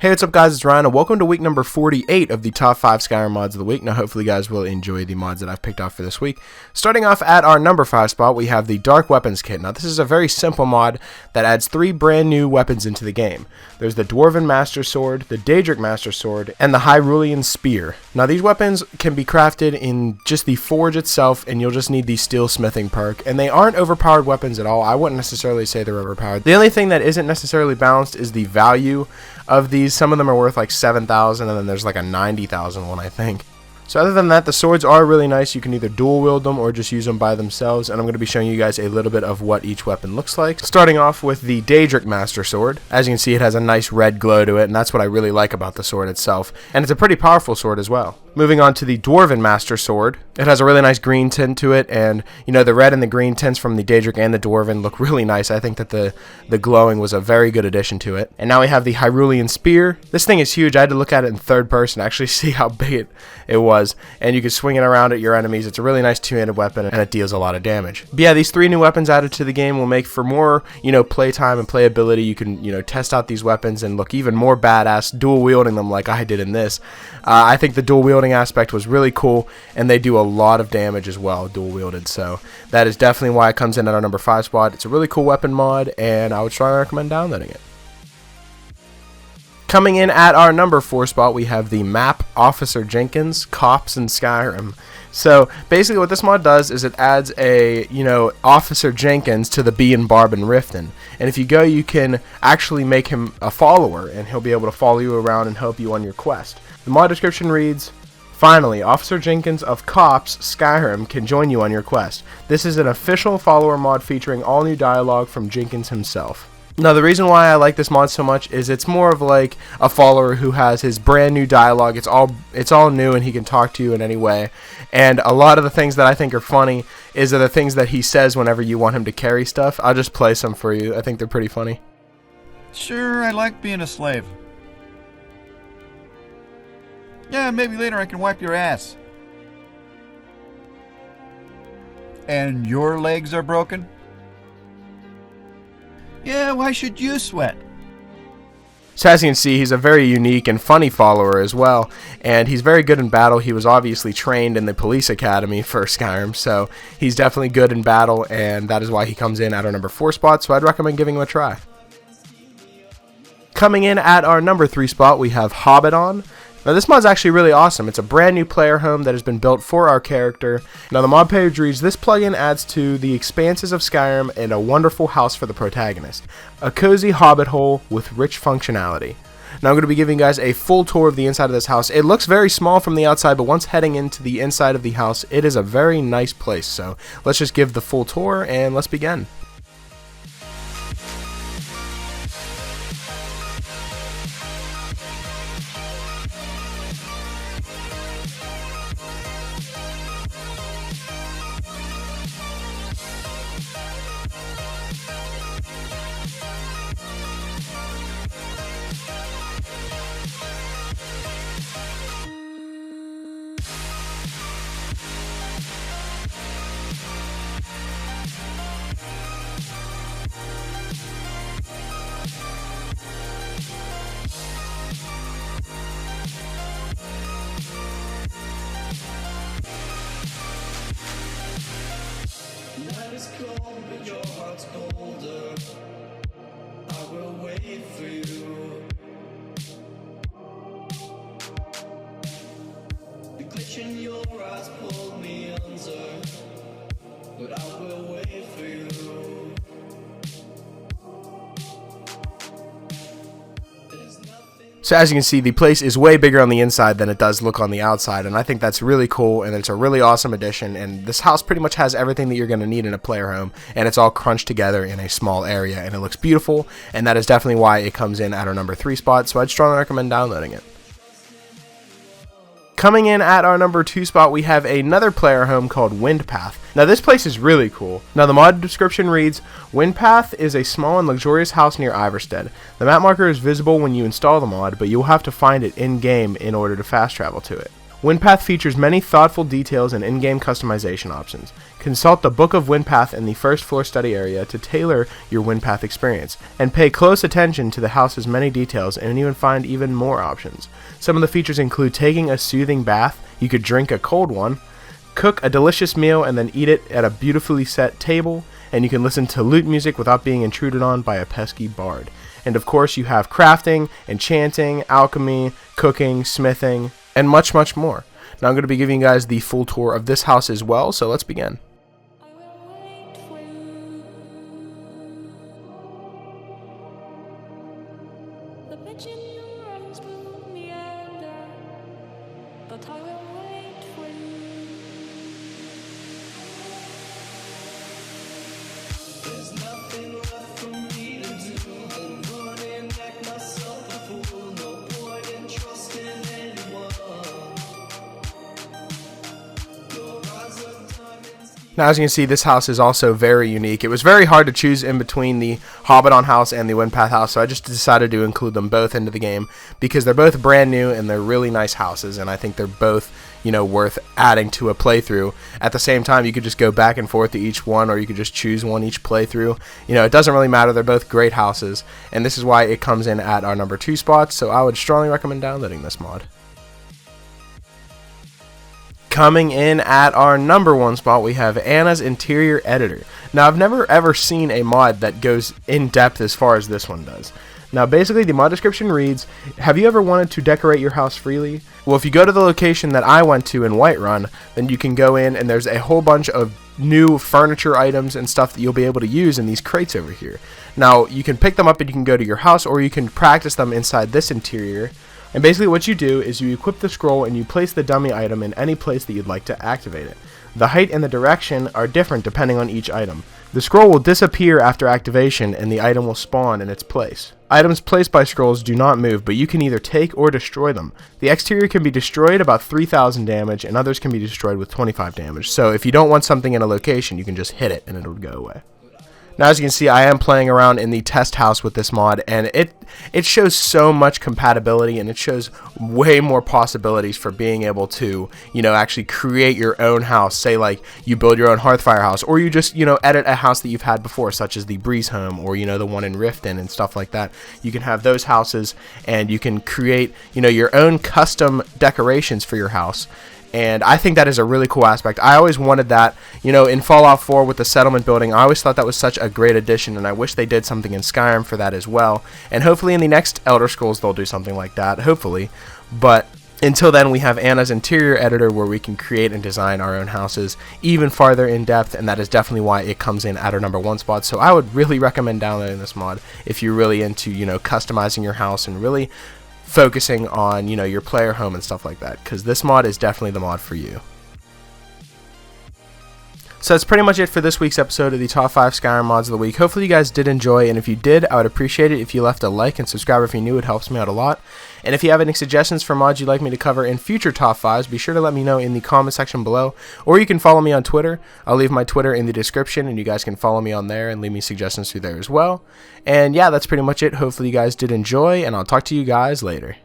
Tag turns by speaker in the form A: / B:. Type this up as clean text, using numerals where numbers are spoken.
A: Hey, what's up guys, it's Ryan and welcome to week number 48 of the top 5 Skyrim mods of the week. Now hopefully you guys will enjoy the mods that I've picked out for this week. Starting off at our number 5 spot, we have the Dark Weapons Kit. Now this is a very simple mod that adds 3 brand new weapons into the game. There's the Dwarven Master Sword, the Daedric Master Sword, and the Hyrulean Spear. Now these weapons can be crafted in just the forge itself, and you'll just need the steel smithing perk, and they aren't overpowered weapons at all. I wouldn't necessarily say they're overpowered. The only thing that isn't necessarily balanced is the value of these. Some of them are worth like 7,000, and then there's like a 90,000 one, I think. So other than that, the swords are really nice. You can either dual wield them or just use them by themselves, and I'm going to be showing you guys a little bit of what each weapon looks like. Starting off with the Daedric Master Sword. As you can see, it has a nice red glow to it, and that's what I really like about the sword itself. And it's a pretty powerful sword as well. Moving on to the Dwarven Master Sword. It has a really nice green tint to it, and you know, the red and the green tints from the Daedric and the Dwarven look really nice. I think that the glowing was a very good addition to it. And now we have the Hyrulean Spear. This thing is huge. I had to look at it in third person to actually see how big it was, and you can swing it around at your enemies. It's a really nice two-handed weapon, and it deals a lot of damage. But yeah, these 3 new weapons added to the game will make for more, playtime and playability. You can, test out these weapons and look even more badass dual wielding them like I did in this. I think the dual wielding aspect was really cool, and they do a lot of damage as well, dual wielded. So that is definitely why it comes in at our number 5 spot. It's a really cool weapon mod, and I would strongly recommend downloading it. Coming in at our number 4 spot, we have the map Officer Jenkins, Cops in Skyrim. So basically what this mod does is it adds a, Officer Jenkins to the Bee and Barb and Riften. And if you go, you can actually make him a follower, and he'll be able to follow you around and help you on your quest. The mod description reads, "Finally, Officer Jenkins of Cops Skyrim can join you on your quest. This is an official follower mod featuring all new dialogue from Jenkins himself." Now, the reason why I like this mod so much is it's more of like a follower who has his brand new dialogue. It's all new, and he can talk to you in any way. And a lot of the things that I think are funny are the things that he says whenever you want him to carry stuff. I'll just play some for you. I think they're pretty funny.
B: "Sure, I like being a slave. Yeah, maybe later I can wipe your ass. And your legs are broken? Yeah, why should you sweat?"
A: So as you can see, he's a very unique and funny follower as well, and he's very good in battle. He was obviously trained in the police academy for Skyrim, so he's definitely good in battle, and that is why he comes in at our number 4 spot, so I'd recommend giving him a try. Coming in at our number 3 spot, we have Hobbiton. Now this mod's actually really awesome. It's a brand new player home that has been built for our character. Now the mod page reads, "This plugin adds to the expanses of Skyrim and a wonderful house for the protagonist. A cozy hobbit hole with rich functionality." Now I'm going to be giving you guys a full tour of the inside of this house. It looks very small from the outside, but once heading into the inside of the house, it is a very nice place. So let's just give the full tour and let's begin.
C: Night is cold, but your heart's colder. I will wait for you. The glitch in your eyes pulled me under, but I will wait for you.
A: So as you can see, the place is way bigger on the inside than it does look on the outside, and I think that's really cool, and it's a really awesome addition, and this house pretty much has everything that you're going to need in a player home, and it's all crunched together in a small area, and it looks beautiful, and that is definitely why it comes in at our number 3 spot, so I'd strongly recommend downloading it. Coming in at our number 2 spot, we have another player home called Windpath. Now this place is really cool. Now the mod description reads, "Windpath is a small and luxurious house near Iverstead. The map marker is visible when you install the mod, but you will have to find it in-game in order to fast travel to it. WindPath features many thoughtful details and in-game customization options. Consult the Book of WindPath in the first floor study area to tailor your WindPath experience, and pay close attention to the house's many details and even find even more options. Some of the features include taking a soothing bath, you could drink a cold one, cook a delicious meal and then eat it at a beautifully set table, and you can listen to lute music without being intruded on by a pesky bard. And of course you have crafting, enchanting, alchemy, cooking, smithing, and much, much more. Now I'm going to be giving you guys the full tour of this house as well, so let's begin.
C: There's nothing left for me to do but run and act myself a fool. No point in trusting anyone. Your eyes are diamonds.
A: Now, as you can see, this house is also very unique. It was very hard to choose in between the Hobbiton house and the WindPath house, so I just decided to include them both into the game because they're both brand new and they're really nice houses, and I think they're both, worth adding to a playthrough. At the same time, you could just go back and forth to each one, or you could just choose one each playthrough. It doesn't really matter. They're both great houses, and this is why it comes in at our number 2 spot, so I would strongly recommend downloading this mod. Coming in at our number 1 spot, we have Anna's Interior Editor. Now, I've never ever seen a mod that goes in depth as far as this one does. Now, basically, the mod description reads, have you ever wanted to decorate your house freely? Well, if you go to the location that I went to in Whiterun, then you can go in and there's a whole bunch of new furniture items and stuff that you'll be able to use in these crates over here. Now, you can pick them up and you can go to your house, or you can practice them inside this interior. And basically what you do is you equip the scroll and you place the dummy item in any place that you'd like to activate it. The height and the direction are different depending on each item. The scroll will disappear after activation and the item will spawn in its place. Items placed by scrolls do not move, but you can either take or destroy them. The exterior can be destroyed about 3,000 damage and others can be destroyed with 25 damage. So if you don't want something in a location, you can just hit it and it'll go away. Now, as you can see, I am playing around in the test house with this mod, and it shows so much compatibility, and it shows way more possibilities for being able to, actually create your own house. Say, like, you build your own Hearthfire house, or you just, edit a house that you've had before, such as the Breeze Home, or, the one in Riften and stuff like that. You can have those houses, and you can create, your own custom decorations for your house. And I think that is a really cool aspect. I always wanted that, in Fallout 4 with the settlement building. I always thought that was such a great addition, and I wish they did something in Skyrim for that as well. And hopefully in the next Elder Scrolls they'll do something like that, hopefully. But until then, we have Anna's Interior Editor where we can create and design our own houses even farther in depth, and that is definitely why it comes in at our number 1 spot. So I would really recommend downloading this mod if you're really into, customizing your house and really focusing on, your player home and stuff like that, because this mod is definitely the mod for you. So that's pretty much it for this week's episode of the Top 5 Skyrim Mods of the Week. Hopefully you guys did enjoy, and if you did, I would appreciate it if you left a like and subscribe if you're new. It helps me out a lot. And if you have any suggestions for mods you'd like me to cover in future Top 5s, be sure to let me know in the comment section below, or you can follow me on Twitter. I'll leave my Twitter in the description, and you guys can follow me on there and leave me suggestions through there as well. And yeah, that's pretty much it. Hopefully you guys did enjoy, and I'll talk to you guys later.